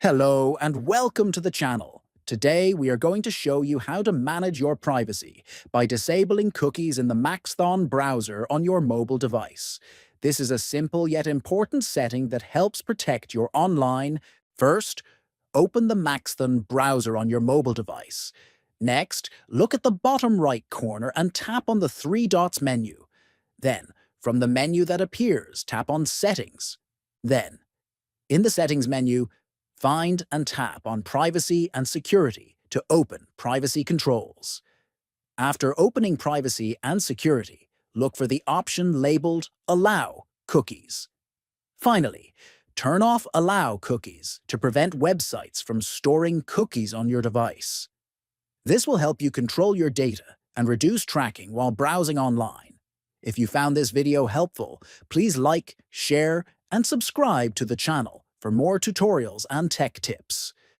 Hello and welcome to the channel. Today we are going to show you how to manage your privacy by disabling cookies in the Maxthon browser on your mobile device. This is a simple yet important setting that helps protect your online. First, open the Maxthon browser on your mobile device. Next, look at the bottom right corner and tap on the three dots menu. Then, from the menu that appears, tap on Settings. Then, in the Settings menu, find and tap on Privacy and Security to open Privacy Controls. After opening Privacy and Security, look for the option labeled Allow Cookies. Finally, turn off Allow Cookies to prevent websites from storing cookies on your device. This will help you control your data and reduce tracking while browsing online. If you found this video helpful, please like, share, and subscribe to the channel for more tutorials and tech tips.